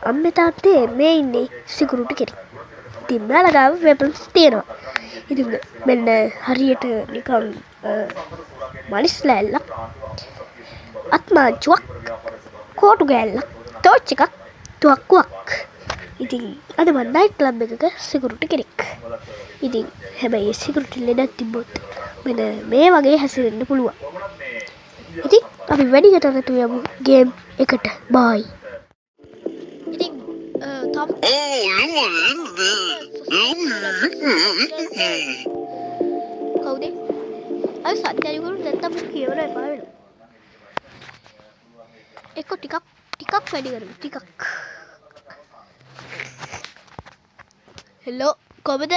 අම්මේ තාත්තේ මේ ඉන්නේ සිකුරුටි කෙනෙක්. ඉතින් මෙයාලා ගාව වෙපන්ස් තියෙනවා. ඉතින් මෙන්න හරියට නිකන් මලිස් ලෑල්ලක්, අත්මාංචුවක්, කෝටු ගෑල්ලක්, ටෝච් එකක්, තුවක්කුවක්. ඉතින් අද මම නයිට් ක්ලබ් එකක සිකුරුටි කෙනෙක්. ඉතින් හැබැයි සිකුරුටි ලෙඩක් තිබ්බොත් මෙන්න මේ වගේ හැසිරෙන්න පුළුවන්. ඉතින් අපි වැඩි කතා නැතුව යමු ගේම් එකට. බයි. ඉතින් තම කවුද? අය සත්‍යනිකුරු නැත්තම් කියවන එපා වෙනවා. එක්ක ටිකක් වැඩි කරමු ටිකක්. හෙලෝ කොහමද?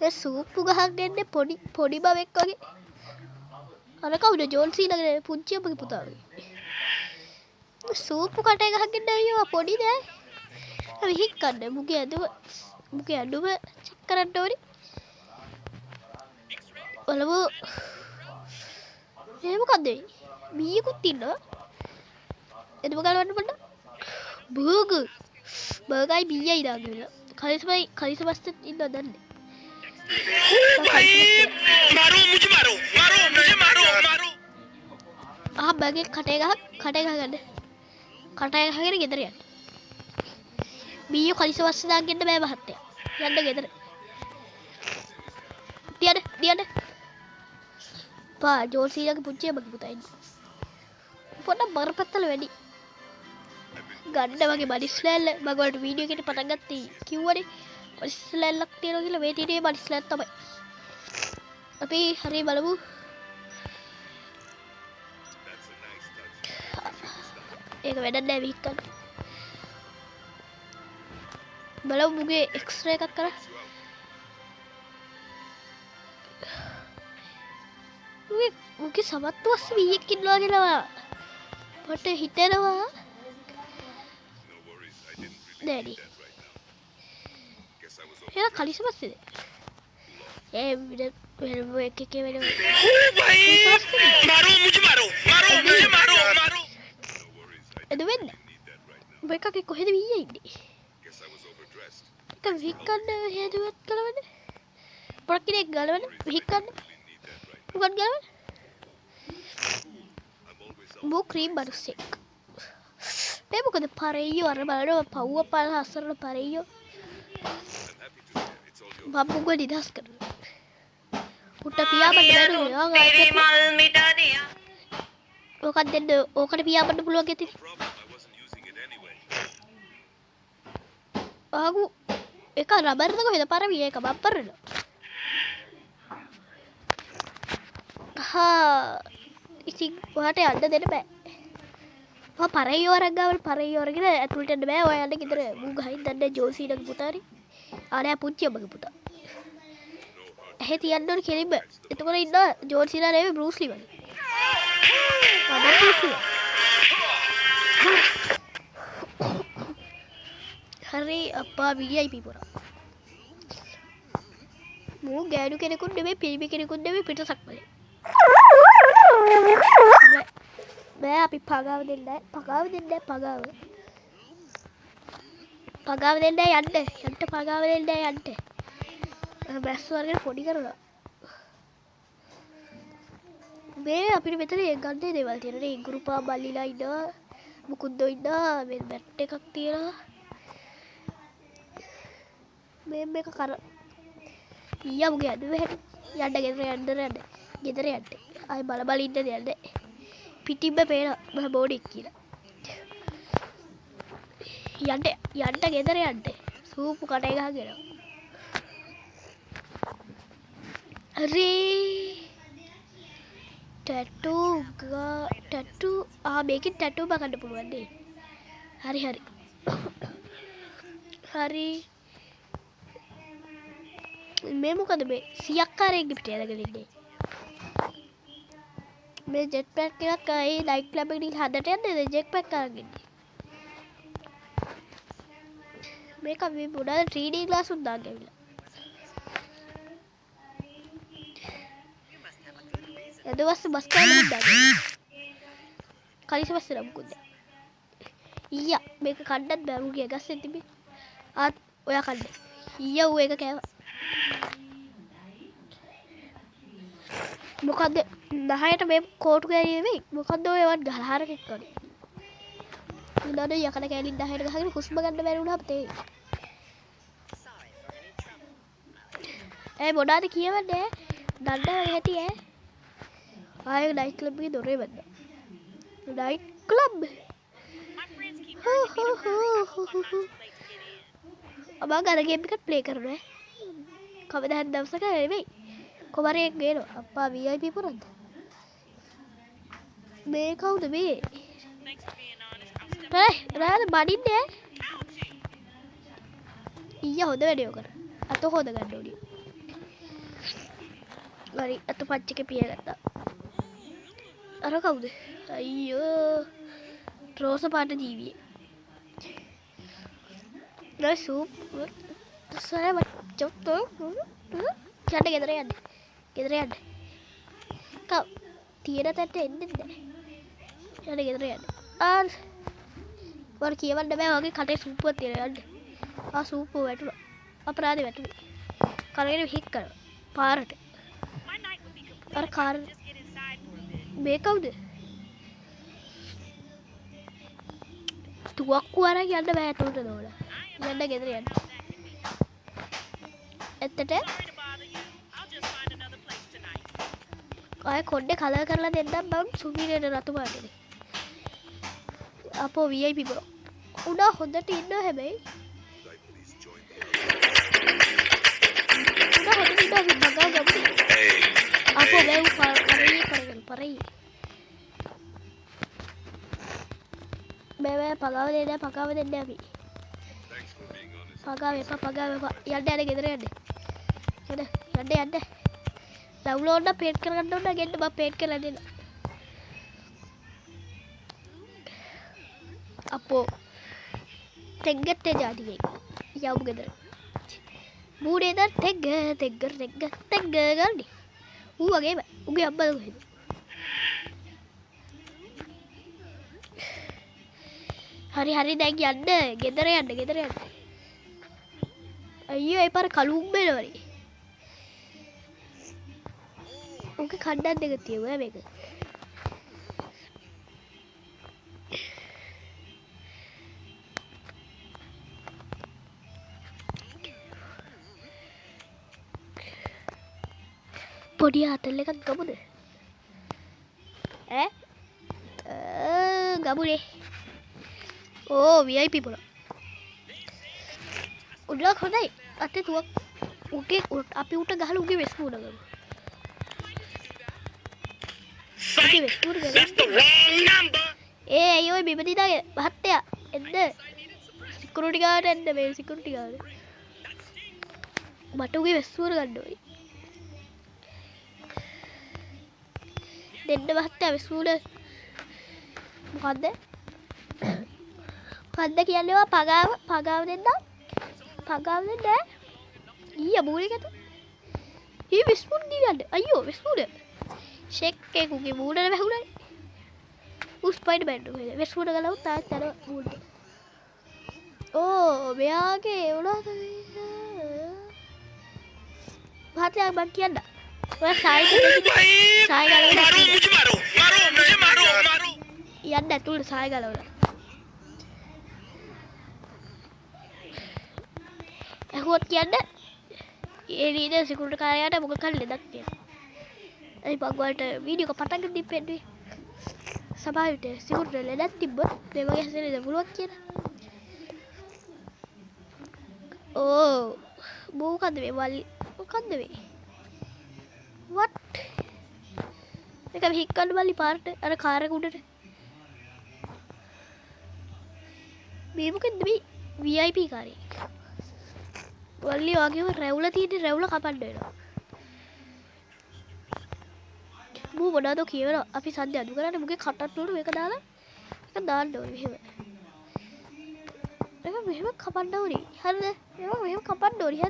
ඒ සූප්පු ගහක් දෙන්නේ පොඩි බවෙක් වගේ. අර කවුද ජෝන්සීලගේ පුංචි අපගේ පුතා වගේ. සූප්පු කටේ ගහක් දෙන්න ඇවිල්ලා පොඩි නෑ. අපි හික්කන්නේ මුගේ ඇඳුම චෙක් කරන්න ඕනි. බලමු. මේ මොකද්ද? මීයකුත් ඉන්නවා. එදම ගලවන්න පොඩ්ඩක්. බර්ගයි මීයයි දාගෙන. කලිසමස්තත් ඉන්නවා දන්නේ. බගේ කටේ ගහගන්න. කටේ ගහගෙන ගෙදර යන්න. මීයෝ කලිසමස්ත දාගෙන බෑ මහත්තයා. යන්න ගෙදර. දියන්න. ජෝල්සීලගේ පුංචි මගේ පුතා ඉන්නවා. පොඩ්ඩක් බරපතල වැඩි. ගන්න වගේ මලිස් ලෑල්ල මම ඔයාලට වීඩියෝ එකට පටන් ගත්තී කිව්වනේ. මලිස් ලෑල්ලක් තියෙනවා කියලා මේ තියෙන්නේ මලිස් ලෑල්ල තමයි. අපි හරිය බලමු. ඒක වැඩක් නෑ විහික්කන්න. බලමු මුගේ එක්ස්රේ එකක් කරා. මුගේ සමත්තු වස්ස මීයක් ඉන්නවා කියලා මට හිතෙනවා. නෑනි. එයා කලිසමස්සේද? ඒ වෙන එකේ වෙන. මාරෝ. එද වෙන්න. ඔබ එකගේ කොහෙද වීයේ ඉන්නේ? එක විහික්කන්න හේතුවත් කලවද? පොඩක් කෙනෙක් ගලවන්න විහික්කන්න. උගන් ගලවන්න. මෝ ක්‍රීම් බරුස්සෙක්. මේ මොකද පරෙයියෝ අර බලනවා පව්ව පාල අසරන පරෙයියෝ. බබ්බුග නිදහස් කරනවා. උට පියාඹන්න බැරුනේ. ඕකත් දෙන්න ඕකට පියාඹන්න පුළුවන් ඇති. ආගු එක රබර්ද කොහෙද පරවිය එක බප්පරන. ඉතින් ඔයාට යන්න දෙන්න බෑ. පරයෝ රංගාවල් පරයෝ අරගෙන ඇතුළට යන්න බෑ. ඔයා යන්න ගෙදර මූ ගහින් දන්නේ ජෝසීලගේ පුතානේ. ආරයා පුංචි අම්මගේ පුතා. එහෙ තියන්න ඕනේ කෙලින්ම. එතකොට ඉන්න ජෝන්සීලා නෙවෙයි බෲස්ලි වගේ. හරි අප්පා VIP පොරා. මූ ගෑනු කෙනෙකුත් නෙවෙයි පිරිමි කෙනෙකුත් නෙවෙයි පිටසක් වගේ. බෑ අපි පගාව දෙන්නේ පගාව යන්න පගාව දෙන්න යන්න බැස් වර්ගන පොඩි කරලා මේ අපිට මෙතන ගන්න දේවල් තියෙනවා. ඉඟුරුපා බල්ලිලා ඉන්නවා, මුකුද්දෝ ඉන්නවා, මේ බැට් එකක් තියෙනවා. මේ මේක කර ඊයමුගේ ඇදුවේ හැටි ගෙදර යන්න ආයි බල ඉන්න දෙයක් පිටින්ම පේනවා මම බෝඩික් කියලා. යන්න ගෙදර යන්න. සූපු කටේ ගහගෙන. හරි. ටැටු මේකෙන් ටැටු බකන්න පුළුවන් නේ. හරි. මේ මොකද මේ සියක්කාරයෙක්ගේ පිට යනගෙන ඉන්නේ. මේ ජෙට් පැක් එකක් ආයේ නයිට් ක්ලබ් එකකින් හදට යන්නේ ජෙට් පැක් අරගෙන. මේක මේ මොනවාද 3D ග්ලාස් උත් දාගෙන ඇවිල්ලා. එදවස් බස් කාලේ දාගෙන. කලිසවස් නම් කුද්ද. ඊයා මේක කණ්ඩත් බෑ ඌගේ ගස්සෙන් තිබි ආත් ඔයා කන්න ඊයා ඌ එක කෑවා මොකද්ද 10ට මේ කෝටු කෑරියේ මොකද්ද ඔය වත් ගහහරකෙක් කරේ උනාද යකඩ කෑලි 10ට ගහගෙන හුස්ම ගන්න බැරි වුණා අපතේ මොනාද කියවන්නේ දන්නව හැටි ආයෙ නයිට් ක්ලබ් එකේ දොරේ වැද්දා නයිට් ක්ලබ් අබා අර ගේම් එකත් ප්ලේ කරනවා කවදා හරි දවසක නෙවෙයි කොමරේ ගේනවා අප්පා VIP පුරන්ද මේ කවුද මේ රාද බඩින්නේ ඊයා හොද වැඩේ කර අත හොද ගන්න ඕනේ හරි අත පච්චක පියගත්තා අර කවුද අයියෝ රෝස පාට ජීවියේ නෑ සූප් සරේ මචෝ යන්න ගෙදර යන්න කව තියෙන තැනට එන්නේ නැහැ යන්න ගෙදර යන්න වර කියවන්න බෑ වගේ කටේ සූපුවක් තියෙනවා යන්න සූපුව වැටුණා අපරාධේ වැටුනේ කරගෙන හික් කරනවා පාරට අර කාර් මේ කවුද තුවක්කු අරන් යන්න බෑ ඇතුළට නෝන යන්න ගෙදර යන්න ඇත්තට අය කොණ්ඩේ කලර් කරලා දෙන්නම් මම සුමිරේට රතු පාටනේ අපෝ VIP බ්‍රෝ උඩ හොඳට ඉන්නවා හැබැයි උඩ හොඳට ඉන්නවා අපි බගා ගමු අපෝ වැව් පරයි බෑ පගාව දෙන්න අපි පගාව යන්න ගෙදර යන්න ඩවුන්ලෝඩ් පේට් කරගන්න ඕන ගෙන්න මම පේට් කරලා දෙන්න අපෝ තෙග්ගට ජාතිගේ යවු ගෙදර මූඩේ දා තෙග්ග ගන්නේ ඌ වගේම උගේ අම්මද කොහෙද හරි දැන් යන්න ගෙදර යන්න අයියෝ ඒ පාර කලුම් වෙනවනේ උගේ කණ්ඩක් දෙක තියෙනවා මේක පොඩි ආතල් එකක් ගමුද ගමුනේ ඕ VIP පුරා උඩක් හොඳයි අතේ තුවක් උගේ අපි උට ගහලා උගේ වෙස් පුරා ගමු That's the wrong number. අයියෝ බිබදිදාගේ මහත්තයා එන්න සිකියුරිටි ගාර්ඩ් එන්න මේ සිකියුරිටි ගාර්ඩ් මට උගේ වෙස් පුරා ගන්න ඕයි දෙන්න මහත්තයා වෙස් පුරා මොකද්ද කියන්නේ පගාව දෙන්න ඊය මූලිකට ඊ විස්පුන් දිවන්න අයියෝ විස්පුන ෂෙක් එකකුගේ මූඩට වැහුණයි ස්පයිඩර්මෑන් විස්පුන ගලවුත් තාත් අර මූඩ මෙයාගේ වුණාද මහත්තයා මං කියන්න ඔය යන්න ඇතුළට සාය ගලවලා ඇහුවොත් කියන්න ඒ නීද සිකුරට කාරයාට මොක කල් ලෙදක් තියෙනවා ඇයි බංවලට වීඩියෝ එක පටන් ගන්න ඉපෙන්නේ සභාවට සිකුරට ලෙදක් තිබ්බොත් මේ වගේ හැසෙන්නද පුළුවන් කියලා මොකද්ද මේ වලි මොකද්ද මේ what එක හික්කන්න වලි පාරට අර කාර් එක උඩට මේ මොකද්ද මේ VIP කාරේ වල්ලි වගේම රැවුල තියෙන රැවුල කපන්න වෙනවා මූ මොනවද කියවනවා අපි සද්ද අඩු කරන්නේ මුගේ කටත් වල මේක දාලා ඒක දාන්න ඕනේ මෙහෙම කපන්න ඕනේ හරිද මෙහෙම කපන්න ඕනේ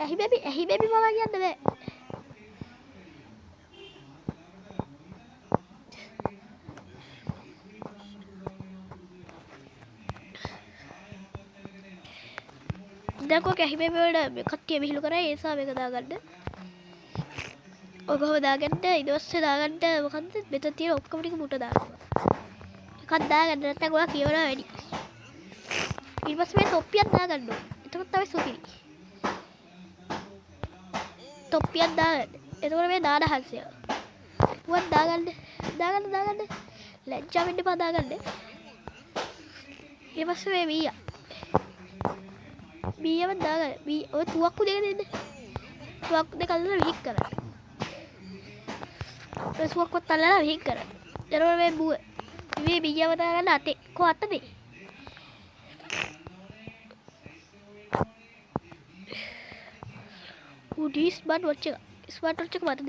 හරිද ඇහි බේබි මම කියන්න බෑ දැන් කො කැහිමේ වල කට්ටිය විහිළු කරා ඒ නිසා මේක දාගන්න. ඔය කොහොම දාගන්න ඊට පස්සේ දාගන්න මොකද්ද මෙතන තියෙන ඔක්කොම ටික මුට දානවා. එකක් දාගන්න නැත්නම් ඔයා කියවනවා වැඩි. ඊට පස්සේ මේ තොප්පියක් දාගන්න ඕනේ. එතකොට තමයි සුපිරි. තොප්පියක් දාගන්න. එතකොට මේ දාන හංසය. වත් දාගන්න. ලැජ්ජා වෙන්න එපා දාගන්න. ඊට පස්සේ මේ මීයා. මීයව දාගන්න. ඔය තුවක්කු දෙක දෙන්න. තුවක්කු දෙක අල්ලලා විහික් කරන්න. ඒ තුවක්කුත් අල්ලලා විහික් කරන්න. එතකොට මේ බුව මේ මීයව දාගන්න අතේ. කො අතේ? උඩි ස්මාර්ට් වොච් එක. ස්මාර්ට් වොච් එක මතද?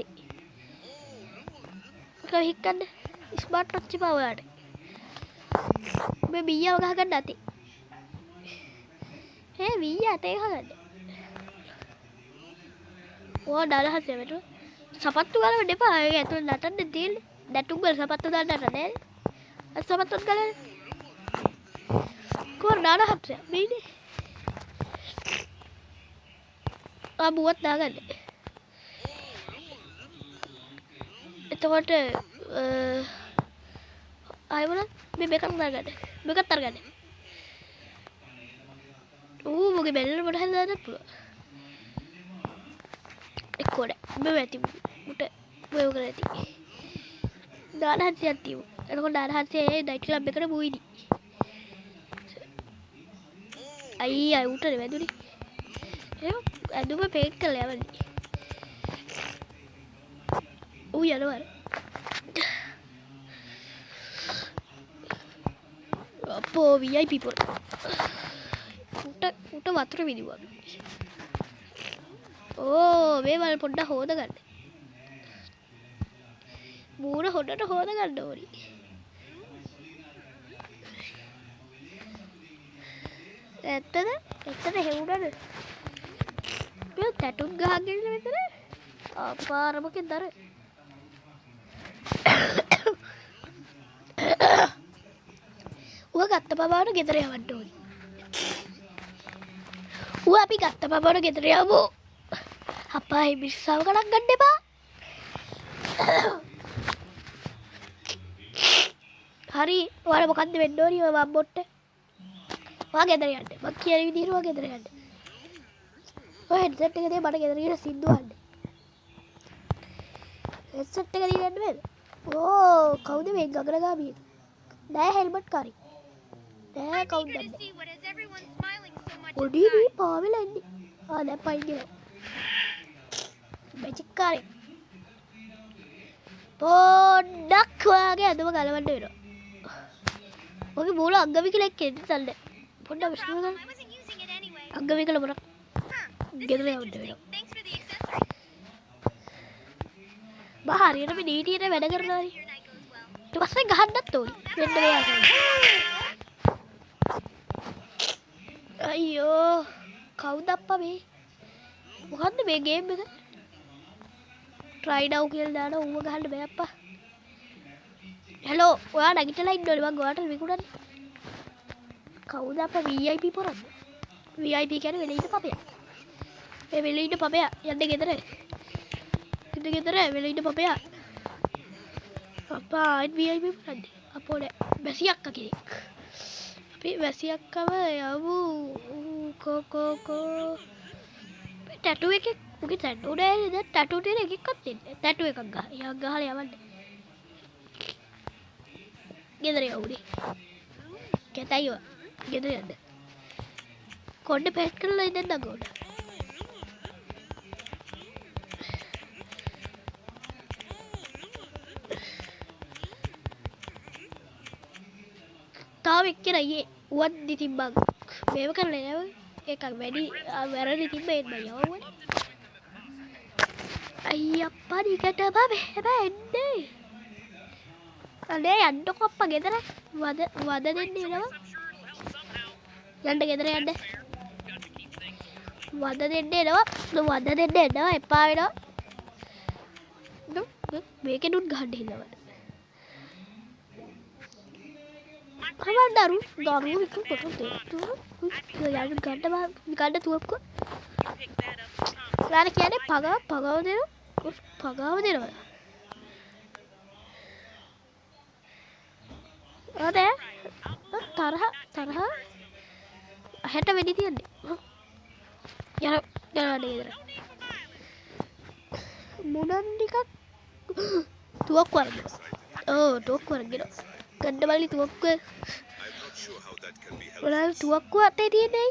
ඒක විහික් ගන්න. ස්මාර්ට් වොච් එක ඔයාට. මේ මීයව ගහගන්න අතේ. මීයා අතේ ගහගන්න. ඕ ඩාලහස් යමට සපත්තු ගලවන්න එපා. ඒක ඇතුළේ නටන්න තියෙන්නේ. නැටුම් වල සපත්තු දාන්න නෑ. අර සපත්තුත් ගලවන්න. කොහොම ඩාලහස් මේනේ. බුවත් දාගන්න. එතකොට ආයෙත් මේ මේකත් දාගන්න. මේකත් අරගන්න. මොකද බැලුන මොකද හදාගන්න පුළුවන්. එක්කෝඩ මේ ඇති මුට මොයෝ කරලා ඇති. දාන හත්යක් තියමු. එතකොට දාන හත්යේ නයිට් ක්ලබ් එකට බුයිනි. අයියා උටනේ වැදුනේ. ඇදුම පේක් කළා යවන්නේ. යනවා. අපෝ VIP පොර. උට වතුර විදිනවා. ඕ මේ වල පොඩ්ඩක් හොද ගන්න. මූණ හොඩට හොද ගන්න ඕනි. ඇත්තද හෙවුනද? මේ ටැටුත් ගහගෙන මෙතන අපාරමකින් දර. ඌ ගත්ත බබාට ගෙදර යවන්න ඕනි. ඌ අපි ගත්ත බබාට ගෙදර යවමු. අප්පා හිමිස්සාව ගණන් ගන්න එපා. හරි ඔයාලා මොකද්ද වෙන්න ඕනි ඔය වම්බොට්ට? ඔයා ගෙදර යන්න. මං කියන විදිහට ඔයා ගෙදර යන්න. ඔය හෙඩ්සෙට් එක දෙන්න මට ගෙදර ගිහින් සින්දු අහන්න. හෙඩ්සෙට් එක දීලා යන්න බෑද? ඕ කවුද මේ ගගනගාමිය? නෑ හෙල්මට් කාරි. නෑ කවුද දන්නේ? පොඩි මේ පාවෙලා ඉන්නේ. දැන් පයින් ගියා. මැජික් කාරි. පොඩ්ඩක් වාගේ අදම ගලවන්න වෙනවා. ඔගේ මූල අංගවිකල එක්ක එන්න පොඩ්ඩක් විශ්ම ගන්න. අංගවිකල මොනක් ගෙදර යවන්න වෙනවා. බා හරියට මේ නීතියට වැඩ කරනවා. ඊට පස්සේ ගහන්නත් ඕනේ. වෙන්න මෙයා අයියෝ කවුද අප්පා මේ? මොකද්ද මේ ගේම් එක? try now කියලා දාලා ඌව ගහන්න බෑ අප්පා. හෙලෝ ඔයා නැගිටලා ඉන්න ඕනේ මං ඔයාට විකුණන්නේ. කවුද අප්පා VIP පොරද? VIP කියන්නේ වෙලෙිට පපයා. මේ වෙලෙිට පපයා යන්න ගෙදර. ගෙදර වෙලෙිට පපයා. අප්පා VIP පොරද? අපෝ බැසියක් කෙනෙක්. අපි වැසියක්කව යවු කෝ ටැටු එකක් උගේ ටැටු නෑ දැන් ටැටු තියෙන එකක්වත් දෙන්නේ ටැටු එකක් ගහ යක් ගහලා යවන්න ගෙදර යවුනේ කැතයිව ගෙදර යන්න කොණ්ඩේ පැට් කරලා ඉඳන් නගෝන තාම එක්කෙනා ඊයේ උවද්දි තිබ්බා මේව කරලා නෑ එකක් වැඩි වැරදි තිබ්බ එන්න යවුවනේ අයියප්පා නිකට බෑ එන්නේ අනේ යන්නකො අප්පා ගෙදර වද දෙන්න එනවා යන්න ගෙදර යන්න වද දෙන්න එනවා එපා වෙනවා මේකෙනුත් ගහන්න හිලවල කවල් දරුවෝ විකුණු පොතේ යාළුවෝ ගන්න තුවක්කුව යාර කියන්නේ පගාව දෙනවා අනේ තරහ 60 වෙඩි තියන්නේ යනවා ගෙදර මුණන් ටිකක් තුවක්කුව අරගෙන තුවක්කුව අරගෙන ගන්න බලි තුවක්කුව ඔයාලා තුවක්කුව අතේ තියෙන්නේ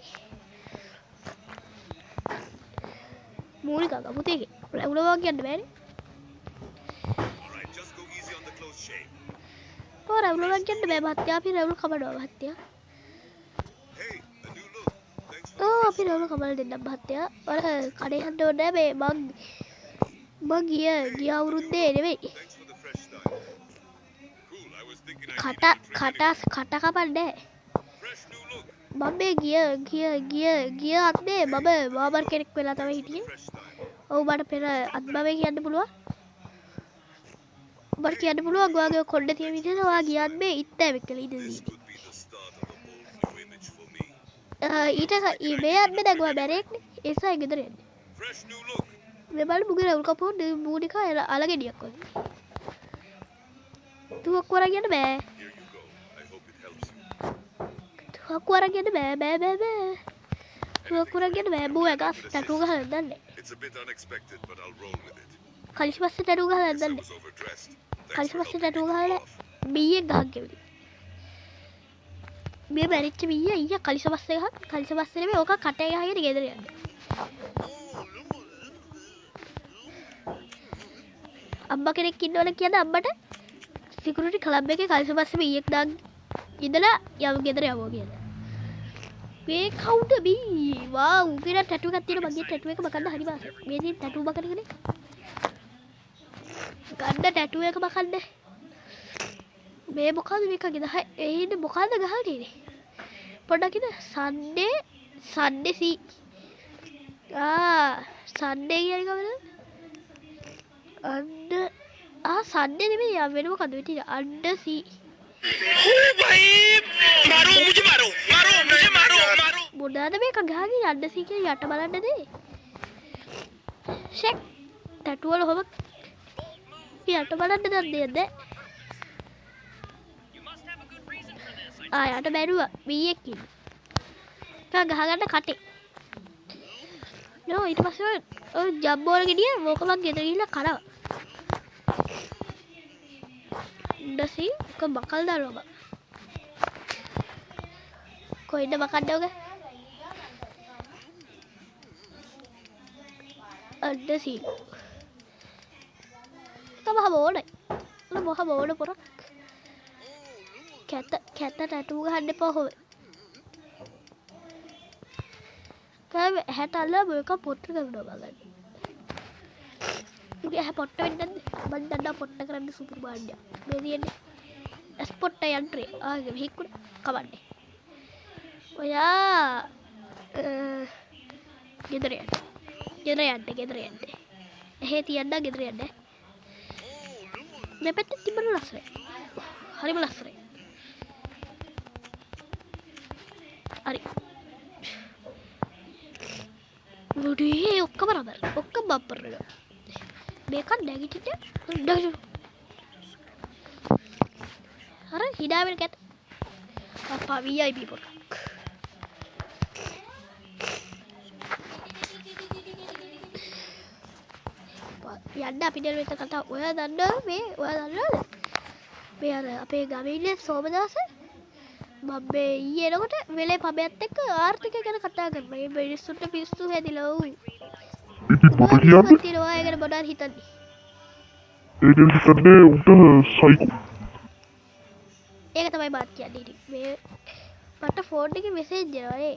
මූලික ගමුතේගේ රැවුලවා කියන්න බෑනේ ඔය රැවුලවා කියන්න බෑ මහත්තයා අපි රැවුල කපනවා මහත්තයා අපි රැවුල කපලා දෙන්නම් මහත්තයා ඔය කඩේ යන්න ඕනේ මේ මං ගිය අවුරුද්දේ නෙවෙයි කට කපන්නේ මම මේ ගිය අත්නේ මම මාමර් කෙනෙක් වෙලා තමයි හිටියේ. ඔව් මට පෙර අත්බවේ කියන්න පුළුවන්. මට කියන්න පුළුවන් ඔයාගේ කොණ්ඩේ තියෙන විදිහට ඔයා ගියත් මේ ඉත්තෑවෙක් කියලා ඉඳී. ඊට මේ යන්නේ දැන් ඔයා බැරේක්නේ. ඒ නිසා ගෙදර යන්නේ. මේ බලන්න මුගේ රවුල් කපුව මූනිකා අලගෙඩියක් වගේ. තුවක්කුව අරන් යන්න බෑ. තුවක්කුව අරන් යන්න බෑ. තුවක්කුව අරන් යන්න බෑ. බෝ එක ටැටු ගහලා දන්නේ. කලිස් පස්සේ ටැටු ගහලා දන්නේ. කලිස් පස්සේ ටැටු ගහලා බීයෙන් ගහක් ගෙවිලි. මේ මැරිච්ච බීය ඊය කලිස් පස්සේ නෙමෙයි ඕක කටේ ගහගෙන ගෙදර යන්නේ. අම්මා කෙනෙක් ඉන්නවනේ කියන අම්මට සිකියුරිටි ක්ලබ් එකේ කලිස් පස්සේ බීයක් දාන් ඉඳලා යමු ගෙදර යමු කියලා. මේ කවුද බී? වාව් කියලා ටැටු එකක් තියෙන මගේ ටැටු එක මකන්න හරි මාසෙ. මේ දින් ටැටු මකන කෙනෙක්. ගන්න ටැටු එක මකන්න. මේ මොකද මේක ගිහද? ඒ ඉන්නේ මොකද ගහලා තියෙන්නේ? පොඩ්ඩක් ඉන්න සන්ඩේ සී. සන්ඩේ කියන්නේ කවුද? सन्डे नहीं भैया मेरे को कदम ठीक है अंडर सी मारो मुझे मारो मुन्ना ने मैं कहाँ गई अंडर सी के याटा बाला ने दे शेक टैटू वाला होगा याटा बाला ने दे दे याटा बैरुआ बीए की कहाँ गए खाते नो इट पास जब बोल के दिया वो कब गिर रही है खड़ा डसी को बकल डालोगा कोई ना बकल दोगे डसी तो वहाँ बोल पूरा कहता टैटू का हड्डे पर हो कब है ताला मेरे पोत्र कर दो मगर क्योंकि है पोट्टा बंदा पोट्टा करने सुपर मार दिया मेरी ये स्पोट्टा एंट्री आगे भी कुछ कमाने ओ यार किधर है ती अंडा किधर है मैं पता तिमर लस रहे हरी लस रहे अरे Wudu okka baper lo. Bekan dagi cita. Dagi. Ara hida ber kat. Apa VIP produk. යන්න අපි දැන් මෙතන කතා ඔයා දන්නවද මේ අර අපේ ගමේ ඉන්න සෝමදාස මම මේ ඊයේ එනකොට වෙලේ පබයත් එක්ක ආර්ථිකය ගැන කතා කරනවා. මේ මිනිස්සුන්ට පිස්සු හැදිලා උයි. ඉතින් මොකද කියන්නේ? තියනවා ඒ ගැන මොනවද හිතන්නේ? ඒ ගැන හිතන්නේ උන්ට සයිකෝ. ඒක තමයි මාත් කියන්නේ ඉතින්. මේ මට ෆෝන් එකේ මෙසේජ් එනවා නේ.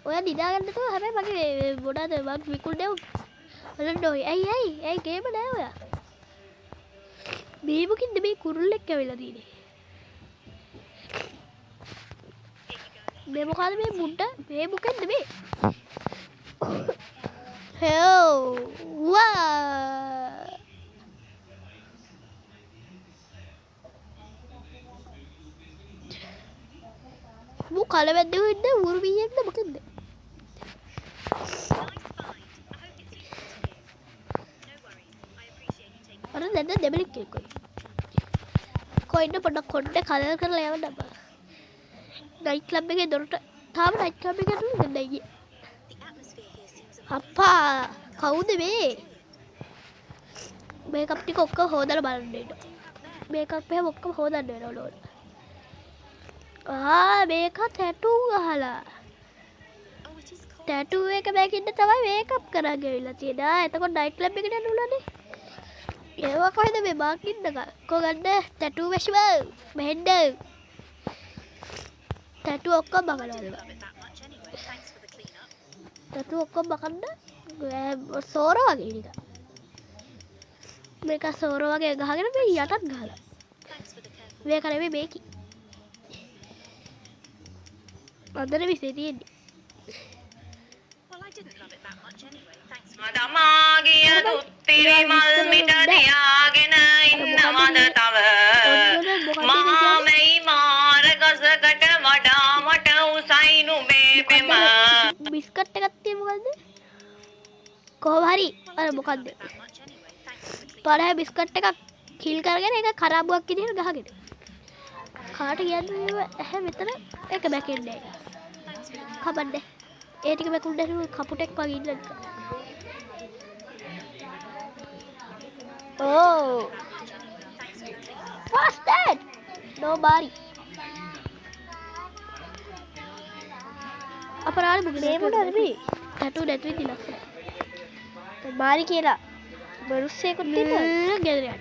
ඔයා දිනා ගන්න තෝ හැබැයි මගේ මොනවද මම විකුණන්නේ බලන්න ඇයි ගේම නෑ ඔයා. මේ මොකින්ද මේ කුරුල්ලෙක් ඇවිල්ලා තියෙන්නේ? මේ මොකද මේ මුඩ මේ මොකෙන්ද මේ හෝ වා මු කලවැද්දෝ ඉන්නේ උරුමියෙක්ද මොකද? අර දැන් දෙබලික් කෙනෙක් කොයින්ද පොඩක් කොණ්ඩේ කලර් කරලා යවන්න බා. නයිට් ක්ලබ් එකේ දොරට තාම නයිට් ක්ලබ් එකට නෙන්නේ ගියේ. අප්පා කවුද මේ? මේකප් ටික ඔක්කොම හොදලා බලන්න ඉන්න. මේකප් එක ඔක්කොම හොදන්න වෙනවා නෝන. මේක ටැටූ ගහලා. ටැටූ එක මේකින්ද තමයි මේකප් කරන් ගිහලා තියෙනවා. එතකොට නයිට් ක්ලබ් එකට යන්න උනනේ. ඒවා කොහෙද මේ මාකින්නක? කොගන්න ටැටූ වැෂිව මෙහෙන්න. ටැටූ ඔක්කොම බකනවා. ටැටූ ඔක්කොම බකන්න සෝර වගේ නිකන්. මේක සෝර වගේ ගහගෙන මේ යටත් ගහලා. මේක නෙමෙයි මේකි. අදර විසේ තියෙන්නේ. මදමාගිය දුත්තිරි මල් මිට තියාගෙන ඉන්නවද තව මහමෙයි මාර ගසකට වඩා මට උසයිනු මේ පෙම බිස්කට් එකක් තියෙන මොකද්ද? කොහොම හරි අර මොකද්ද? පාරේ බිස්කට් එකක් කිල් කරගෙන ඒක කරාබුවක් විදිහට ගහගෙන. කාට කියන්නේ ඇහැ මෙතන ඒක බැකෙන්නේ නැහැ. කපන්නේ. ඒ ටික බැකුණා කපුටෙක් වගේ ඉන්න. Oh. What's that? Nobody. අපරාධ බුගනේ මොනවද මේ? ටැටූ නැතුව ඉඳලා. මාරි කියලා. බරුස්සෙකුත් තියෙනවා. ගෙදර යන්න.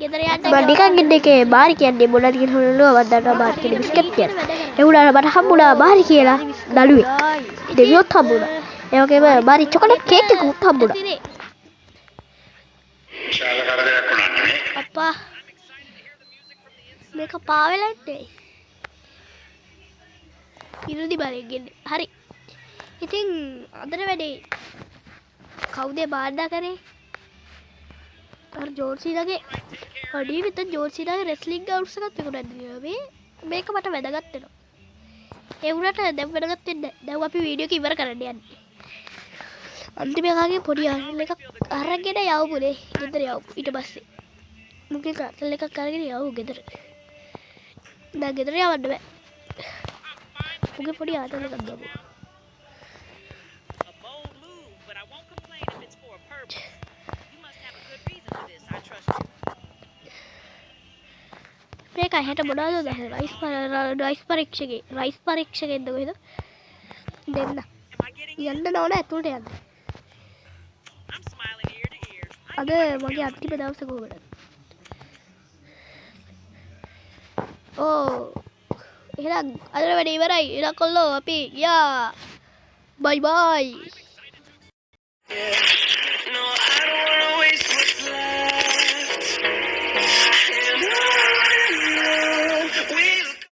ගෙදර යන්න. මම නිකන් ඉන්න එකේ මාරි කියන්නේ මොනවද කියන හොලනවා මම දන්නවා මාරි කියන්නේ බිස්කට් කියන්නේ. ඒ උනාට මට හම්බුණා මාරි කියලා දළුවේ. දෙවියොත් හම්බුණා. ඒ වගේම මාරි චොකලට් කේක් එකකුත් හම්බුණා. විශාල කරදරයක් වුණා නෙමෙයි. අප්පා මේක පාවෙලා ඉන්නේ. ඉරුදි බලෙන් ගෙන්නේ. හරි. ඉතින් අදට වැඩේ කවුද බාණ්ඩා කරේ? අර ජෝර්සිලාගේ අඩිය විතර ජෝර්සිලාගේ රෙස්ලිං ගවුම්ස් එකක් තිබුණා මේ. මේක මට වැදගත් වෙනවා. ඒ වුණාට දැන් වැදගත් වෙන්නේ නැහැ. දැන් අපි වීඩියෝ එක ඉවර කරන්න යන්නේ. අන්තිම එකගේ පොඩි ආරල් එකක් අරගෙන යවුනේ ගෙදර යවු. ඊට පස්සේ මුගේ කාර්ටල් එකක් අරගෙන යවු ගෙදර. දැන් ගෙදර යවන්න බෑ. මුගේ පොඩි ආරල් එකක් ගමු. මේක හැට මොනවද දැන් රයිස් පරීක්ෂකෙන්ද කොහෙද දෙන්න යන්න ඕන ඇතුළට යන්න. අද මගේ අන්තිම දවස කොහොමද? එහෙනම් අද වැඩ ඉවරයි. එහෙනම් කොල්ලෝ අපි යා බයි බයි.